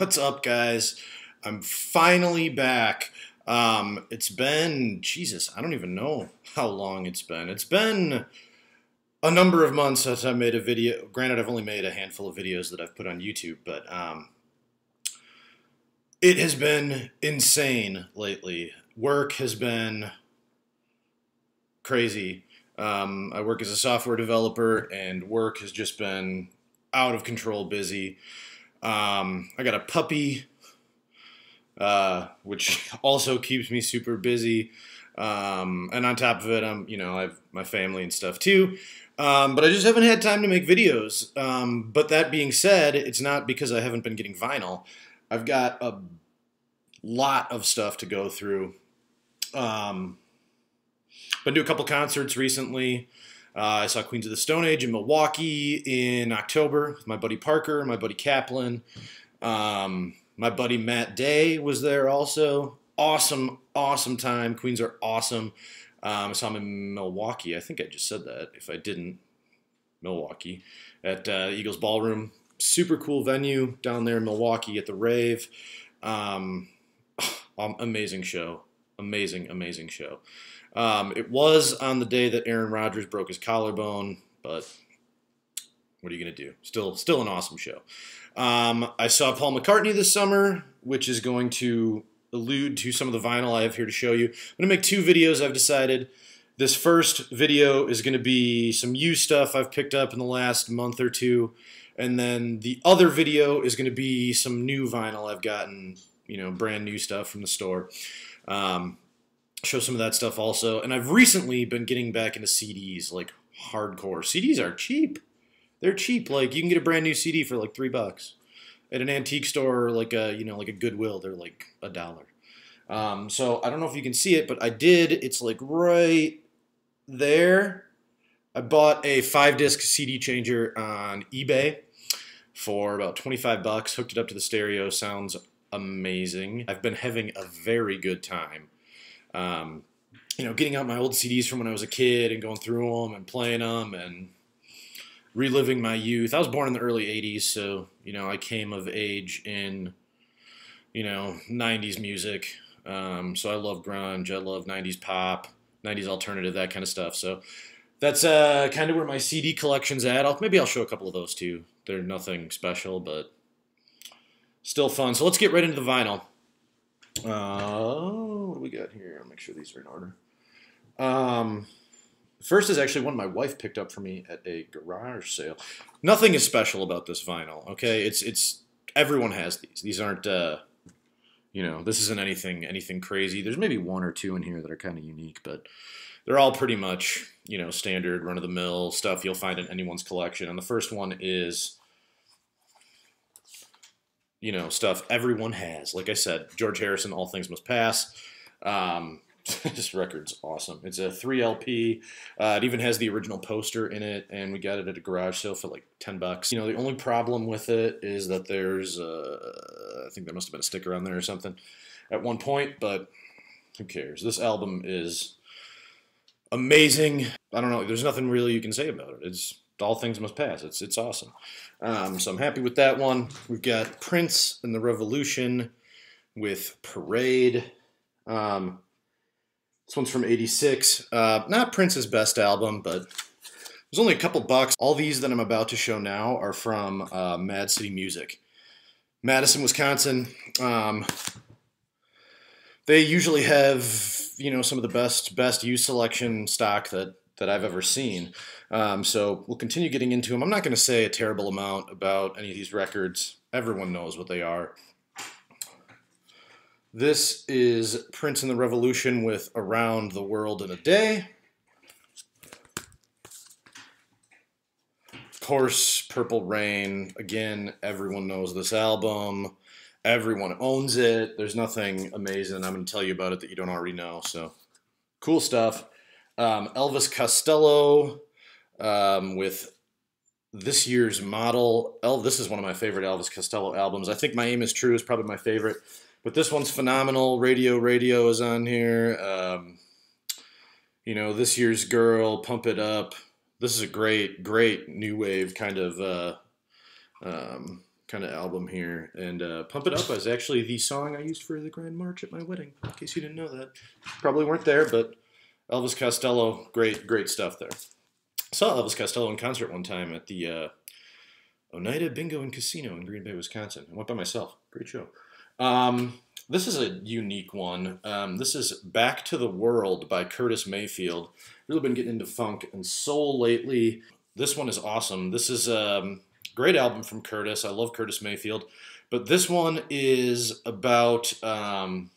What's up, guys? I'm finally back. It's been, Jesus, I don't even know how long it's been. It's been a number of months since I made a video. Granted, I've only made a handful of videos that I've put on YouTube, but it has been insane lately. Work has been crazy. I work as a software developer, and work has just been out of control busy. I got a puppy, which also keeps me super busy. And on top of it, I have my family and stuff too. But I just haven't had time to make videos. But that being said, it's not because I haven't been getting vinyl. I've got a lot of stuff to go through. Been to a couple concerts recently. I saw Queens of the Stone Age in Milwaukee in October with my buddy Parker, my buddy Kaplan. My buddy Matt Day was there also. Awesome, awesome time. Queens are awesome. I saw him in Milwaukee. I think I just said that. If I didn't, Milwaukee at Eagles Ballroom. Super cool venue down there in Milwaukee at the rave. Amazing show. Amazing, amazing show. It was on the day that Aaron Rodgers broke his collarbone, but what are you going to do? Still an awesome show. I saw Paul McCartney this summer, which is going to allude to some of the vinyl I have here to show you. I'm going to make two videos, I've decided. This first video is going to be some used stuff I've picked up in the last month or two, and then the other video is going to be some new vinyl I've gotten, brand new stuff from the store. Show some of that stuff also. And I've recently been getting back into CDs, like hardcore. CDs are cheap. They're cheap. Like, you can get a brand new CD for like $3 at an antique store, or like a Goodwill. They're like $1. So I don't know if you can see it, but I did. It's like right there. I bought a 5-disc CD changer on eBay for about $25. Hooked it up to the stereo. Sounds amazing. I've been having a very good time. Getting out my old CDs from when I was a kid and going through them and playing them and reliving my youth. I was born in the early 80s, so, I came of age in, 90s music. So I love grunge, I love 90s pop, 90s alternative, that kind of stuff. So that's kind of where my CD collection's at. Maybe I'll show a couple of those too. They're nothing special, but still fun. So let's get right into the vinyl. What do we got here? I'll make sure these are in order. First is actually one my wife picked up for me at a garage sale. Nothing is special about this vinyl, okay? It's everyone has these. These aren't this isn't anything crazy. There's maybe one or two in here that are kind of unique, but they're all pretty much, standard run-of-the-mill stuff you'll find in anyone's collection. And the first one is stuff everyone has. Like I said, George Harrison, All Things Must Pass. This record's awesome. It's a 3 LP. It even has the original poster in it, and we got it at a garage sale for like $10. The only problem with it is that there's, I think there must have been a sticker on there or something at one point, but who cares? This album is amazing. I don't know. There's nothing really you can say about it. It's All Things Must Pass. It's awesome. So I'm happy with that one. We've got Prince and the Revolution with Parade. This one's from '86. Not Prince's best album, but there's only a couple bucks. All these that I'm about to show now are from Mad City Music. Madison, Wisconsin. They usually have, some of the best used selection stock that I've ever seen. So we'll continue getting into them. I'm not going to say a terrible amount about any of these records. Everyone knows what they are. This is Prince and the Revolution with Around the World in a Day. Of course, Purple Rain. Again, everyone knows this album. Everyone owns it. There's nothing amazing I'm going to tell you about it that you don't already know. So, cool stuff. Elvis Costello with this year's model. This is one of my favorite Elvis Costello albums. I think My Aim Is True is probably my favorite. But this one's phenomenal. Radio is on here. This year's Girl, Pump It Up. This is a great new wave kind of kind of album here. And Pump It Up is actually the song I used for the Grand March at my wedding, in case you didn't know that. Probably weren't there, but Elvis Costello, great stuff there. Saw Elvis Costello in concert one time at the Oneida Bingo and Casino in Green Bay, Wisconsin. I went by myself. Great show. This is a unique one. This is Back to the World by Curtis Mayfield. Really been getting into funk and soul lately. This one is awesome. This is a great album from Curtis. I love Curtis Mayfield. But this one is about the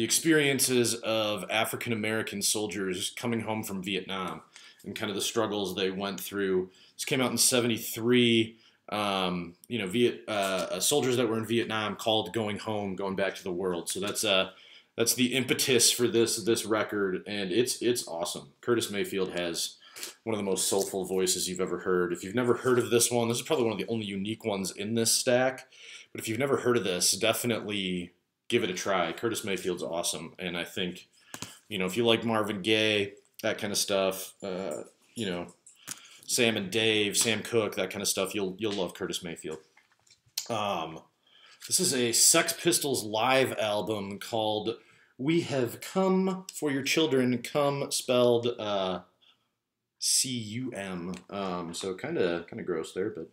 experiences of African-American soldiers coming home from Vietnam and kind of the struggles they went through. This came out in '73. Soldiers that were in Vietnam called going home, going back to the world. So that's the impetus for this record, and it's awesome. Curtis Mayfield has one of the most soulful voices you've ever heard. If you've never heard of this one, this is probably one of the only unique ones in this stack. But if you've never heard of this, definitely give it a try. Curtis Mayfield's awesome, and I think, if you like Marvin Gaye, that kind of stuff, Sam and Dave, Sam Cooke, that kind of stuff, you'll love Curtis Mayfield. This is a Sex Pistols live album called We Have Come for Your Children, come spelled C-U-M. So kind of gross there, but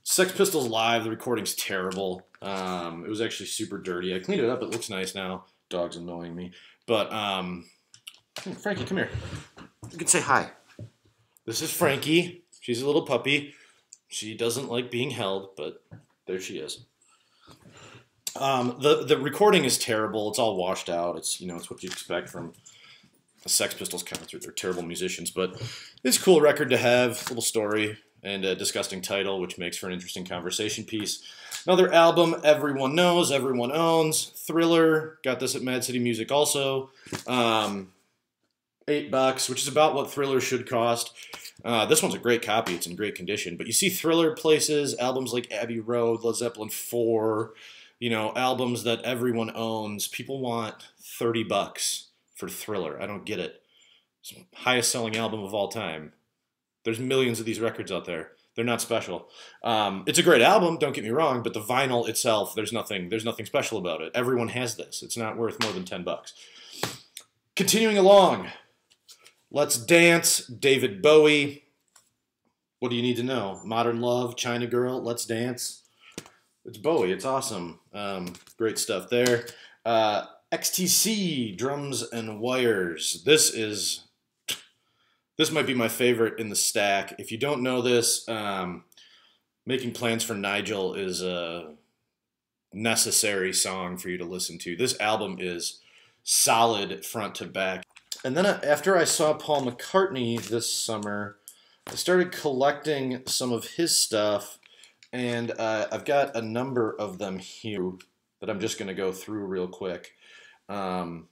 Sex Pistols live, the recording's terrible. It was actually super dirty. I cleaned it up, it looks nice now. Dog's annoying me. But Frankie, come here. You can say hi. This is Frankie. She's a little puppy. She doesn't like being held, but there she is. The recording is terrible. It's all washed out. It's what you expect from a Sex Pistols concert. They're terrible musicians, but it's a cool record to have. Little story and a disgusting title, which makes for an interesting conversation piece. Another album everyone knows, everyone owns. Thriller. Got this at Mad City Music also. $8, which is about what Thriller should cost. This one's a great copy. It's in great condition. But you see Thriller places, albums like Abbey Road, Led Zeppelin 4, albums that everyone owns. People want $30 for Thriller. I don't get it. It's the highest selling album of all time. There's millions of these records out there. They're not special. It's a great album, don't get me wrong, but the vinyl itself, there's nothing special about it. Everyone has this. It's not worth more than $10. Continuing along. Let's Dance, David Bowie. What do you need to know? Modern Love, China Girl, Let's Dance. It's Bowie. It's awesome. Great stuff there. XTC, Drums and Wires. This might be my favorite in the stack. If you don't know this, Making Plans for Nigel is a necessary song for you to listen to. This album is solid front to back. And then after I saw Paul McCartney this summer, I started collecting some of his stuff, and I've got a number of them here that I'm just going to go through real quick. I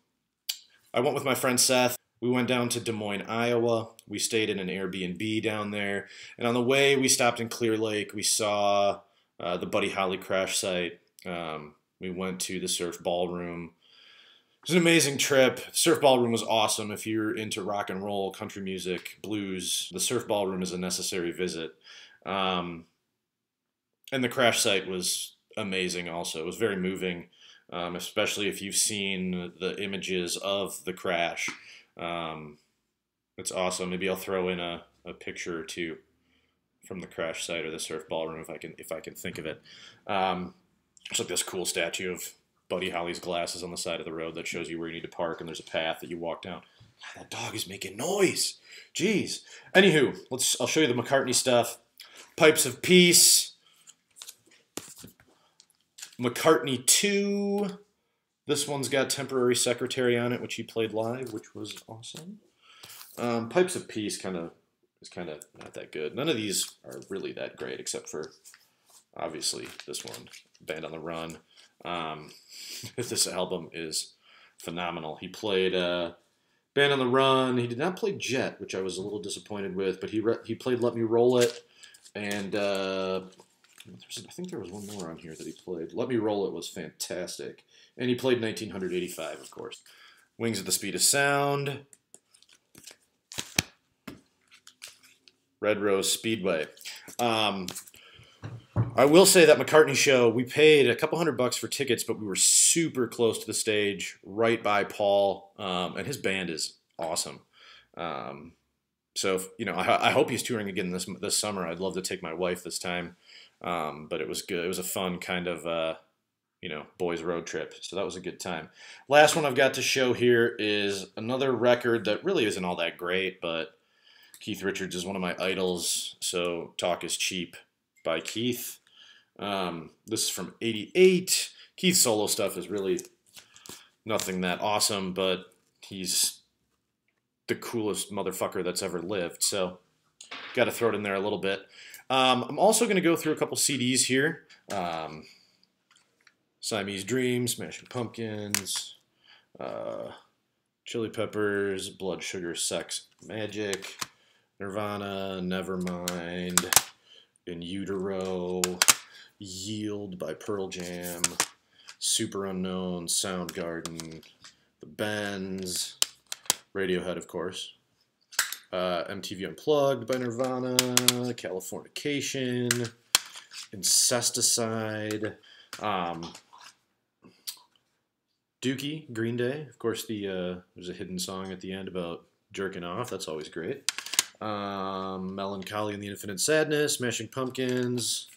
went with my friend Seth. We went down to Des Moines, Iowa. We stayed in an Airbnb down there. And on the way, we stopped in Clear Lake. We saw the Buddy Holly crash site. We went to the Surf Ballroom. It was an amazing trip. Surf Ballroom was awesome. If you're into rock and roll, country music, blues, the Surf Ballroom is a necessary visit. And the crash site was amazing also. It was very moving, especially if you've seen the images of the crash. It's awesome. Maybe I'll throw in a picture or two from the crash site or the Surf Ballroom if I can think of it. It's like this cool statue of Buddy Holly's glasses on the side of the road that shows you where you need to park, and there's a path that you walk down. God, that dog is making noise. Jeez. Anywho, I'll show you the McCartney stuff. Pipes of Peace. McCartney 2. This one's got Temporary Secretary on it, which he played live, which was awesome. Pipes of Peace is kind of not that good. None of these are really that great, except for obviously this one, Band on the Run. This album is phenomenal. He played Band on the Run. He did not play Jet, which I was a little disappointed with, but he played Let Me Roll It, and I think there was one more on here that he played. Let Me Roll It was fantastic, and he played 1985, of course. Wings at the Speed of Sound. Red Rose Speedway. I will say that McCartney show, we paid a couple $100 for tickets, but we were super close to the stage, right by Paul, and his band is awesome. Um, so you know, I hope he's touring again this summer. I'd love to take my wife this time, but it was good. It was a fun kind of you know, boys road trip. So that was a good time. Last one I've got to show here is another record that really isn't all that great, but Keith Richards is one of my idols. So Talk is Cheap by Keith. This is from '88. Keith's solo stuff is really nothing that awesome, but he's the coolest motherfucker that's ever lived. So got to throw it in there a little bit. I'm also going to go through a couple CDs here. Siamese Dream, Smashing Pumpkins, Chili Peppers, Blood Sugar Sex Magic, Nirvana, Nevermind, In Utero, Yield by Pearl Jam, Super Unknown, Soundgarden, The Bends, Radiohead, of course, MTV Unplugged by Nirvana, Californication, Incesticide, Dookie, Green Day. Of course, there's a hidden song at the end about jerking off. That's always great. Melancholy and the Infinite Sadness, Smashing Pumpkins,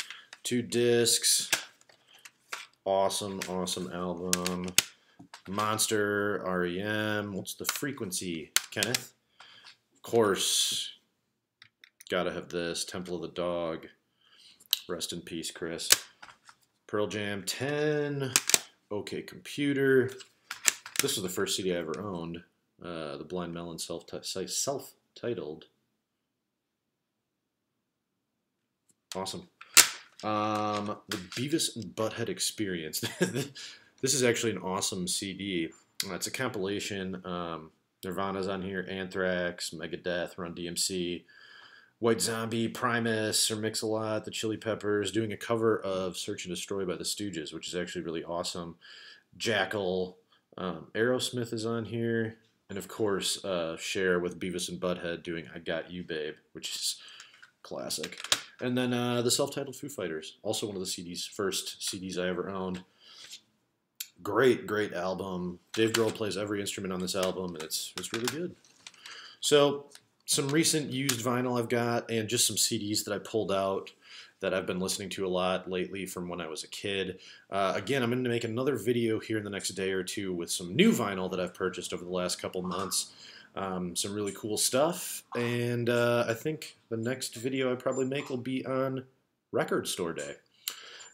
2 discs. Awesome, awesome album. Monster, REM. What's the frequency, Kenneth? Of course, gotta have this. Temple of the Dog. Rest in peace, Chris. Pearl Jam 10. OK Computer. This was the first CD I ever owned. The Blind Melon self-titled. Awesome. The Beavis and Butthead Experience. This is actually an awesome CD. It's a compilation. Nirvana's on here, Anthrax, Megadeth, Run DMC, White Zombie, Primus, or Mix-a-Lot, the Chili Peppers, doing a cover of Search and Destroy by the Stooges, which is actually really awesome. Jackal, Aerosmith is on here, and of course, Cher with Beavis and Butthead doing I Got You, Babe, which is classic. And then the self-titled Foo Fighters, also one of the first CDs I ever owned. Great, great album. Dave Grohl plays every instrument on this album, and it's really good. So, some recent used vinyl I've got, and just some CDs that I pulled out that I've been listening to a lot lately from when I was a kid. Again, I'm going to make another video here in the next day or two with some new vinyl that I've purchased over the last couple months. Some really cool stuff, and I think the next video I probably make will be on Record Store Day.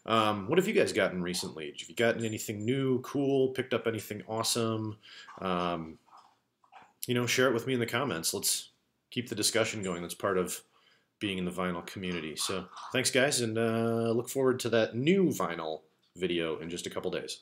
What have you guys gotten recently? Have you gotten anything new, cool, picked up anything awesome? You know, share it with me in the comments. Let's keep the discussion going. That's part of being in the vinyl community. So thanks, guys, and look forward to that new vinyl video in just a couple days.